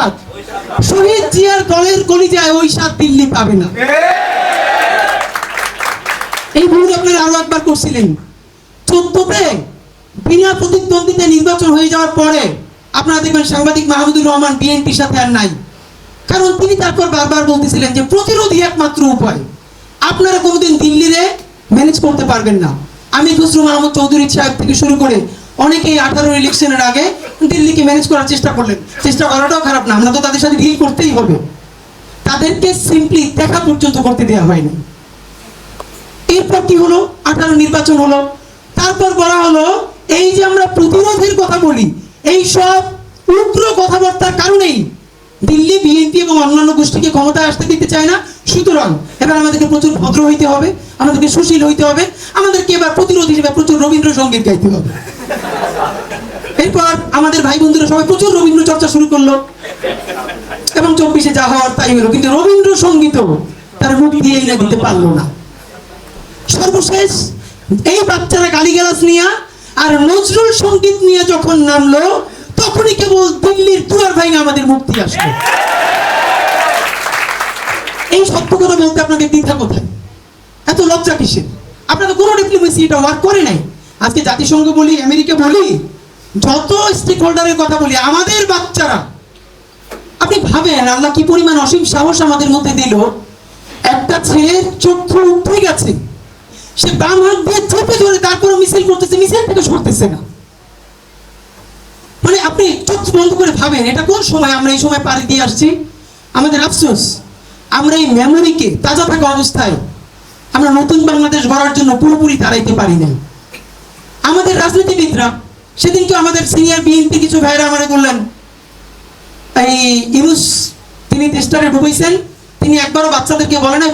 স্বাদ শহীদ জিয়ার দলের কলিজায় ওই স্বাদ দিল্লি পাবে না। এই ভুল আপনারা আরো একবার করছিলেন 14তে বিনা প্রতিদ্বন্দ্বিতা নির্বাচন হয়ে যাওয়ার পরে। আপনারা দেখবেন সাংবাদিক মাহমুদুর রহমান বিএনপির সাথে আর নাই, কারণ তিনি তারপর বারবার বলতেছিলেন যে প্রতিরোধী একমাত্র উপায়, আপনারা কোনোদিন দিল্লিরে ম্যানেজ করতে পারবেন না। আমি খুসরো মাহমুদ চৌধুরী সাহেব থেকে শুরু করে অনেকেই 18 ইলেকশনের আগে দিল্লিকে ম্যানেজ করার চেষ্টা করলেন। চেষ্টা করাটাও খারাপ না, আমরা তো তাদের সাথে ডিল করতেই হবে। তাদেরকে সিম্পলি দেখা পর্যন্ত করতে দেওয়া হয়নি। এরপর কি হলো, 18 নির্বাচন হলো, তারপর বলা হলো এই যে আমরা প্রতিরোধের কথা বলি, এই সব উগ্র কথাবার্তার কারণেই দিল্লি বিএনপি এবং অন্যান্য গোষ্ঠীকে ক্ষমতায় আসতে দিতে চায় না। সুতরাং এবার আমাদেরকে প্রচুর ভদ্র হইতে হবে, আমাদেরকে সুশীল হইতে হবে, আমাদেরকে এবার প্রতিরোধ হিসেবে প্রচুর রবীন্দ্রসঙ্গীত গাইতে হবে। এরপর আমাদের ভাই বন্ধুরা সবাই প্রচুর রবীন্দ্র চর্চা শুরু করলো এবং 24-এ যা হওয়ার তাই হলো, কিন্তু রবীন্দ্রসঙ্গীতও তার মুখ দিয়েই না দিতে পারলো না। সর্বশেষ এই বাচ্চারা গালিগালাজ নিয়ে আর নজরুল সঙ্গীত নিয়ে যখন নামলো, তখনই কেবল দিল্লির দুয়ার ভাঙা আমাদের মুক্তি আসলো। এই সত্য কথা বলতে আপনাদের দ্বিধা কোথায়, এত লজ্জা কিসের? আপনাদের কোনো ডিপ্লোমেসি এটা ওয়ার্ক করে নাই। আজকে জাতিসংঘ বলি, আমেরিকা বলি, যত স্টেক হোল্ডারের কথা বলি, আমাদের বাচ্চারা, আপনি ভাবেন আল্লাহ কি পরিমাণ অসীম সাহস আমাদের মধ্যে দিল। একটা ছেলের চক্ষু উঠে গেছে, সে বাম হাত দিয়ে চেপে ধরে তারপরে মিছিল করতেছে, মিছিল থেকে সরতেছে না। মানে আপনি চোখ বন্ধ করে ভাবেন এটা কোন সময় আমরা এই সময় পাড়ি দিয়ে আসছি। আমাদের আফসোস, আমরা এই মেমোরিকে তাজা থাকা অবস্থায় আমরা নতুন বাংলাদেশ গড়ার জন্য পুরোপুরি দাঁড়াইতে পারি না। আমাদের রাজনীতিবিদরা, সেদিনকে আমাদের সিনিয়র বিএনপি কিছু ভাইরা আমারে বললেন, এই ইউনুস তিনি টেস্টারে ঢুকাইছেন, তিনি একবারও বাচ্চাদেরকে বলে নাই